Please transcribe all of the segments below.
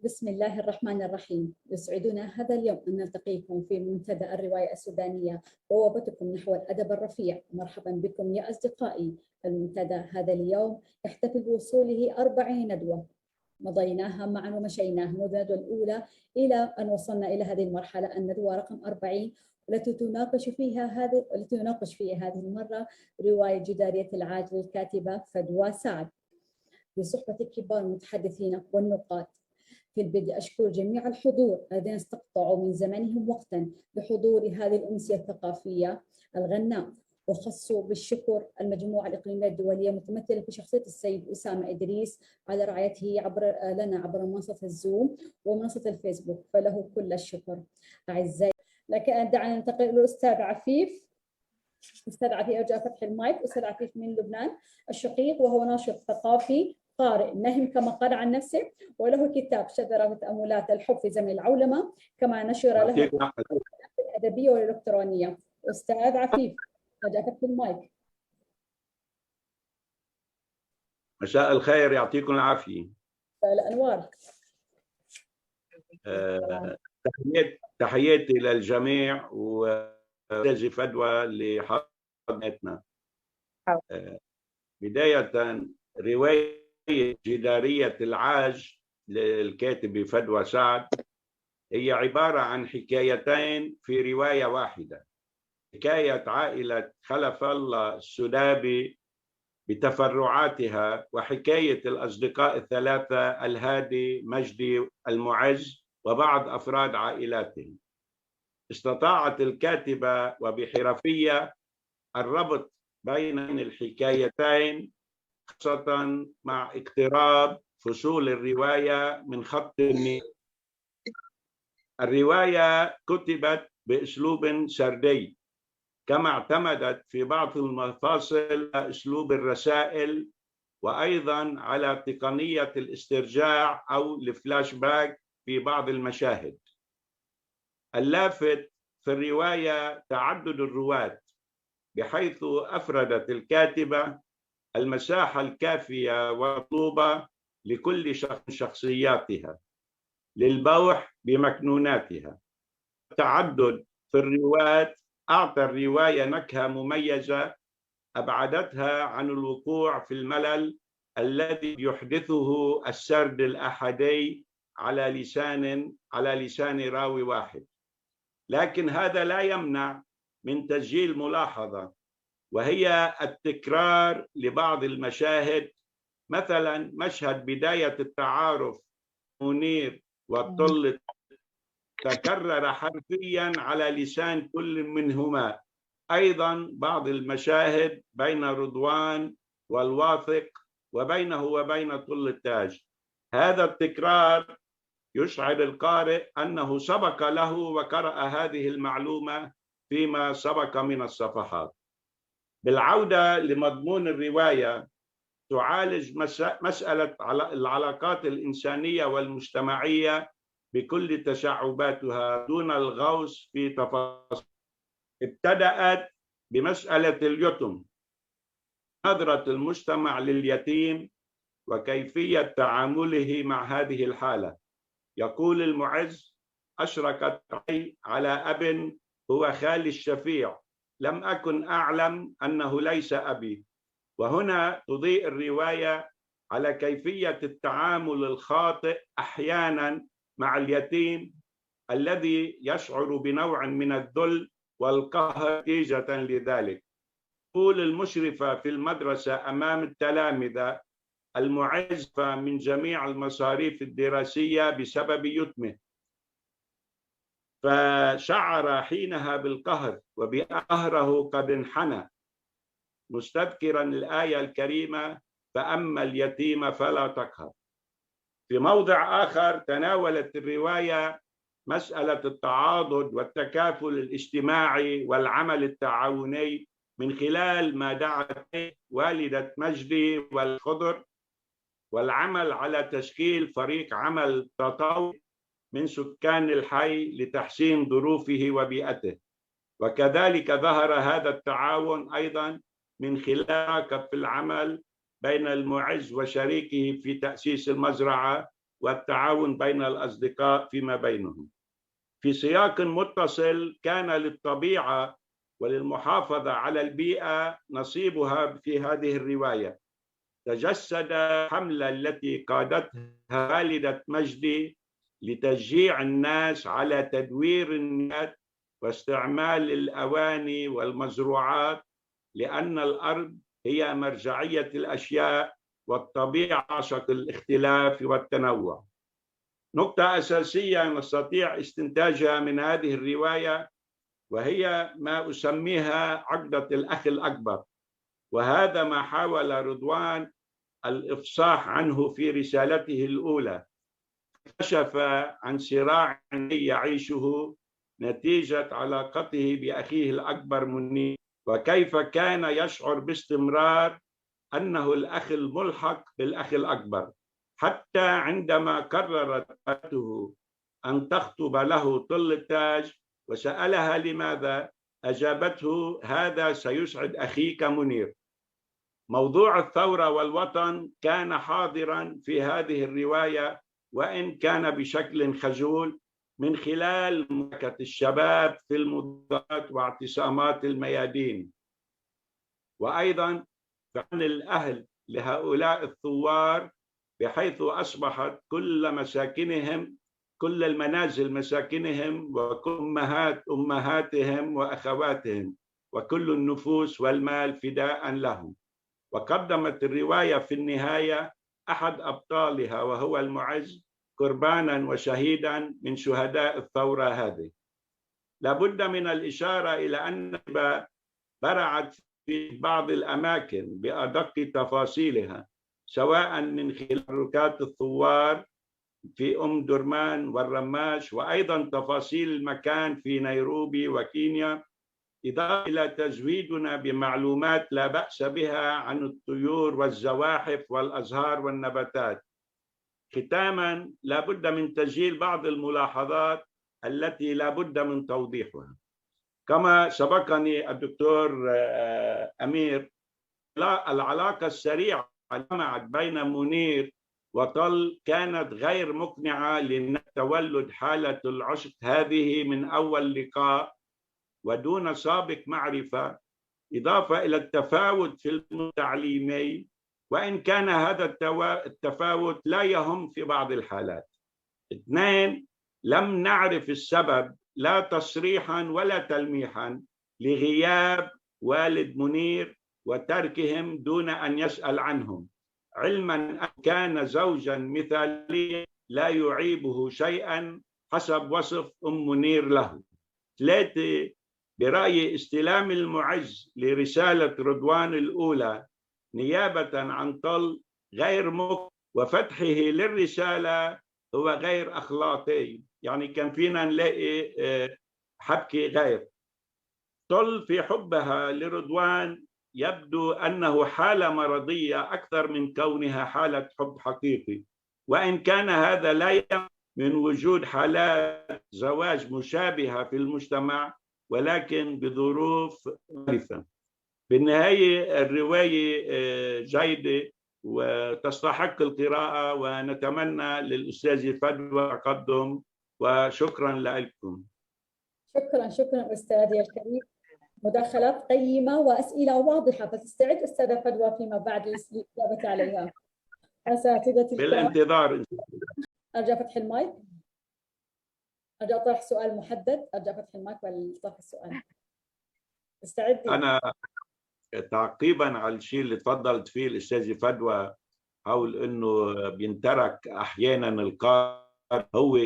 بسم الله الرحمن الرحيم. يسعدنا هذا اليوم أن نلتقيكم في منتدى الرواية السودانية بوابتكم نحو الأدب الرفيع. مرحبا بكم يا أصدقائي. المنتدى هذا اليوم يحتفل بوصوله 40 ندوة مضيناها معا ومشيناها منذ الندوة الأولى إلى أن وصلنا إلى هذه المرحلة، الندوة رقم 40، التي تناقش فيها هذه المرة رواية جدارية العاج للكاتبة فدوى سعد بصحبة كبار المتحدثين والنقاد. في البدء أشكر جميع الحضور الذين استقطعوا من زمنهم وقتا لحضور هذه الأمسية الثقافية الغناء، وخصوا بالشكر المجموعة الإقليمية الدولية متمثلة في شخصية السيد أسامة إدريس على رعايته لنا عبر منصة الزوم ومنصة الفيسبوك، فله كل الشكر. أعزائي، لكن دعنا ننتقل إلى الأستاذ عفيف. أستاذ عفيف، أرجع فتح المايك. أستاذ عفيف من لبنان الشقيق، وهو ناشط ثقافي قارئ نهم كما قال عن نفسه، وله كتاب شذرة وتأملات الحب في زمن العولمة، كما نشر له الأدبية والإلكترونية. أستاذ عفيف، أرجع فتح المايك. مساء الخير، يعطيكم العافية. الأنوار. تحياتي للجميع وأستاذ فدوى لحضرتنا. بداية، رواية جدارية العاج للكاتبة فدوى سعد هي عبارة عن حكايتين في رواية واحدة. حكاية عائلة خلف الله السدابي بتفرعاتها، وحكاية الأصدقاء الثلاثة الهادي، مجدي، المعز، وبعض أفراد عائلاتهم. استطاعت الكاتبة وبحرفية الربط بين الحكايتين، خاصة مع اقتراب فصول الرواية من خط النيل. الرواية كتبت بأسلوب سردي، كما اعتمدت في بعض المفاصل أسلوب الرسائل، وأيضا على تقنية الاسترجاع أو الفلاش باك في بعض المشاهد. اللافت في الرواية تعدد الرواة، بحيث أفردت الكاتبة المساحة الكافية والمطلوبة لكل شخصياتها للبوح بمكنوناتها. التعدد في الرواة أعطى الرواية نكهة مميزة أبعدتها عن الوقوع في الملل الذي يحدثه السرد الأحدي على لسان راوي واحد. لكن هذا لا يمنع من تسجيل ملاحظة، وهي التكرار لبعض المشاهد. مثلا مشهد بداية التعارف منير والطل تكرر حرفيا على لسان كل منهما. أيضا بعض المشاهد بين رضوان والواثق وبينه وبين طل التاج. هذا التكرار يشعر القارئ أنه سبق له وقرأ هذه المعلومة فيما سبق من الصفحات. بالعودة لمضمون الرواية، تعالج مسألة العلاقات الإنسانية والمجتمعية بكل تشعباتها دون الغوص في تفاصيل. ابتدأت بمسألة اليتم، نظرة المجتمع لليتيم وكيفية تعامله مع هذه الحالة. يقول المعز: أشرقت عيني على أب هو خالي الشفيع، لم أكن أعلم أنه ليس أبي. وهنا تضيء الرواية على كيفية التعامل الخاطئ أحيانا مع اليتيم الذي يشعر بنوع من الذل والقهر نتيجة لذلك. تقول المشرفة في المدرسة أمام التلامذة: المعز من جميع المصاريف الدراسية بسبب يتمه. فشعر حينها بالقهر وبقهره قد انحنى، مستذكرا الآية الكريمة: فأما اليتيم فلا تقهر. في موضع آخر تناولت الرواية مسألة التعاضد والتكافل الاجتماعي والعمل التعاوني من خلال ما دعت والدة مجدي والخضر، والعمل على تشكيل فريق عمل تطوعي من سكان الحي لتحسين ظروفه وبيئته. وكذلك ظهر هذا التعاون أيضا من خلال في العمل بين المعز وشريكه في تأسيس المزرعة والتعاون بين الأصدقاء فيما بينهم. في سياق متصل كان للطبيعة وللمحافظة على البيئة نصيبها في هذه الرواية. تجسد حملة التي قادتها والدة مجدي لتشجيع الناس على تدوير النفط واستعمال الأواني والمزروعات، لأن الأرض هي مرجعية الأشياء والطبيعة عشق الاختلاف والتنوع. نقطة أساسية نستطيع استنتاجها من هذه الرواية وهي ما أسميها عقدة الأخ الأكبر، وهذا ما حاول رضوان الإفصاح عنه في رسالته الأولى. كشف عن صراع يعيشه نتيجة علاقته بأخيه الأكبر منير، وكيف كان يشعر باستمرار أنه الأخ الملحق بالأخ الأكبر، حتى عندما قررت أخته أن تخطب له طل التاج وسألها لماذا، أجابته: هذا سيسعد أخيك منير. موضوع الثورة والوطن كان حاضراً في هذه الرواية، وإن كان بشكل خجول، من خلال مشاركة الشباب في المظاهرات واعتصامات الميادين، وأيضاً فعل الأهل لهؤلاء الثوار، بحيث أصبحت كل المنازل مساكنهم، وكل أمهاتهم وأخواتهم، وكل النفوس والمال فداء لهم. وقدمت الرواية في النهاية أحد أبطالها وهو المعز قربانا وشهيدا من شهداء الثورة هذه. لابد من الإشارة إلى أن برعت في بعض الأماكن بأدق تفاصيلها، سواء من خلال ركات الثوار في درمان والرماش، وأيضا تفاصيل المكان في نيروبي وكينيا، إضافة إلى تزويدنا بمعلومات لا بأس بها عن الطيور والزواحف والأزهار والنباتات. ختاما، لا بد من تسجيل بعض الملاحظات التي لا بد من توضيحها. كما سبقني الدكتور أمير، العلاقة السريعة بين منير وطل كانت غير مقنعة لتولد حالة العشق هذه من أول لقاء ودون سابق معرفة، إضافة إلى التفاوت في التعليمي، وإن كان هذا التفاوت لا يهم في بعض الحالات. 2، لم نعرف السبب لا تصريحا ولا تلميحا لغياب والد منير وتركهم دون أن يسأل عنهم، علما أن كان زوجا مثاليا لا يعيبه شيئا حسب وصف منير له. 3، برأيي استلام المعز لرسالة رضوان الأولى نيابة عن طل غير وفتحه للرسالة هو غير أخلاقي، يعني كان فينا نلاقي حبكي غير. طل في حبها لرضوان يبدو أنه حالة مرضية أكثر من كونها حالة حب حقيقي، وإن كان هذا لا يمنع من وجود حالات زواج مشابهة في المجتمع، ولكن بظروف مختلفة. بالنهاية الرواية جيدة وتستحق القراءة، ونتمنى للأستاذ فدوى تقدم، وشكرا لكم. شكرا أستاذي الكريم، مداخلات قيمة وأسئلة واضحة، فتستعد أستاذة فدوى فيما بعد للإجابة عليها. أساتذتي بالانتظار. أرجى فتح المايك، أرجى طرح سؤال محدد، أرجى فتح المايك ولطرح السؤال. استعدي. أنا تعقيبا على الشيء اللي تفضلت فيه الأستاذة فدوى حول أنه بينترك أحيانا القارئ هو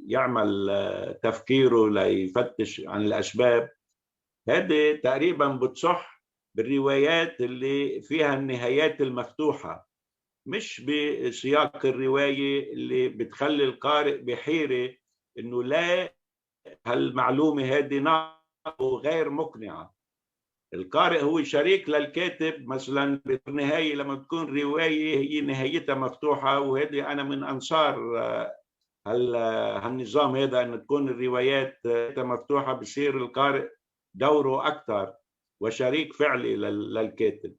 يعمل تفكيره ليفتش عن الأسباب، هذه تقريبا بتصح بالروايات اللي فيها النهايات المفتوحة، مش بسياق الرواية اللي بتخلي القارئ بحيرة إنه لا هالمعلومة هذه ناقصة وغير مقنعة. القارئ هو شريك للكاتب، مثلا بالنهاية لما تكون رواية هي نهايتها مفتوحة، وهذه أنا من أنصار هالنظام هذا، أن تكون الروايات مفتوحة، بصير القارئ دوره أكثر وشريك فعلي للكاتب.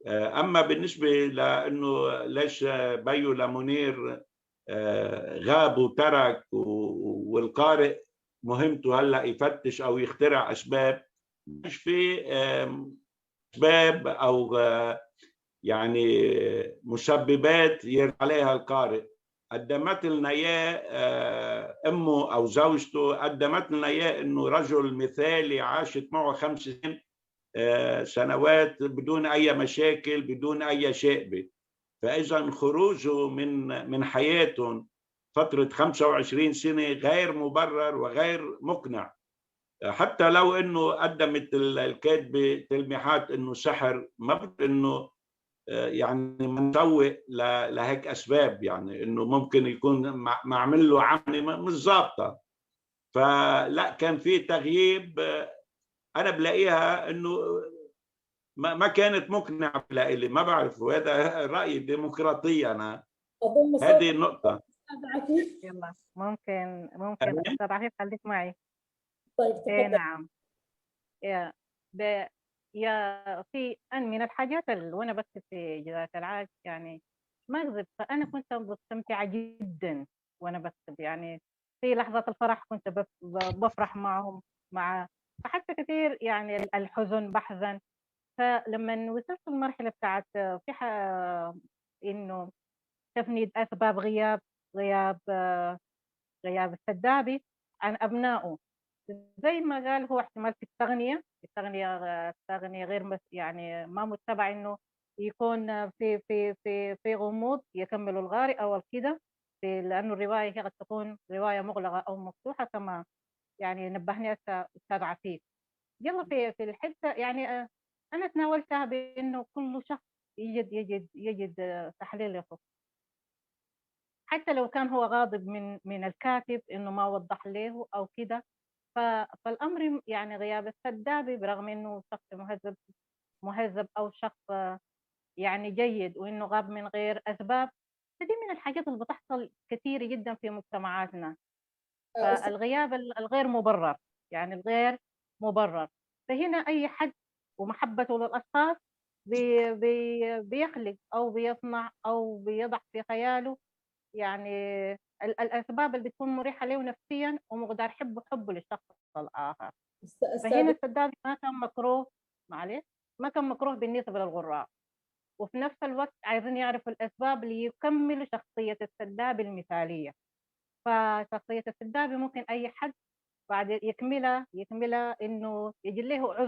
أما بالنسبة لأنه ليش بيو لمنير غاب وترك، والقارئ مهمته هلا يفتش او يخترع اسباب. مش في اسباب او يعني مسببات يرد عليها القارئ. قدمت لنا اياه امه او زوجته، قدمت لنا اياه انه رجل مثالي عاشت معه 5 سنوات بدون اي مشاكل، بدون اي شائبه. فاذا خروجه من حياتهم فتره 25 سنه غير مبرر وغير مقنع. حتى لو انه قدمت الكاتبه تلميحات انه سحر، ما بدي انه يعني منسوق لهيك اسباب، يعني انه ممكن يكون معمل له عمليه مش ظابطه. فلا، كان في تغييب. انا بلاقيها انه ما كانت مقنعه لإلي، ما بعرف، وهذا رايي ديمقراطي انا. أظن هذه صوتك النقطه. أستاذ عفيف. يلا ممكن أستاذ عفيف خليك معي. طيب إيه تفضل. نعم. يا ب... يا في أن من الحاجات اللي وأنا بكتب في إجراءات العاج، يعني ما أكذب، فأنا كنت مستمتعة جدا وأنا بكتب. يعني في لحظة الفرح كنت بفرح معهم، مع فحتى كثير يعني الحزن بحزن. فلما وصلت المرحلة بتاعت في إنه تفنيد أسباب غياب غياب السدابي عن أبنائه، زي ما قال هو احتمال في التغنية غير يعني ما متبع إنه يكون في غموض يكملوا القارئ أو كده، لأنه الرواية هي قد تكون رواية مغلقة أو مفتوحة كما يعني نبهني أستاذ عفيف. يلا في الحتة يعني أنا تناولتها بأنه كل شخص يجد تحليل له، حتى لو كان هو غاضب من الكاتب انه ما وضح له او كده. فالامر يعني غياب السدابي برغم انه شخص مهذب او شخص يعني جيد، وانه غاب من غير اسباب، فدي من الحاجات اللي بتحصل كثير جدا في مجتمعاتنا. أستاذ فالغياب الغير مبرر، يعني الغير مبرر، فهنا اي حد ومحبته للاشخاص بيخلق او بيصنع او بيضع في خياله يعني الأسباب اللي بتكون مريحة له نفسيا ومقدار حبه للشخص الآخر. فهنا أستاذ السداد ما كان مكروه، معلش، ما كان مكروه بالنسبة للغراء، وفي نفس الوقت عايزين يعرفوا الأسباب اللي يكملوا شخصية السداد المثالية. فشخصية السداد ممكن أي حد بعد يكملها إنه يجي له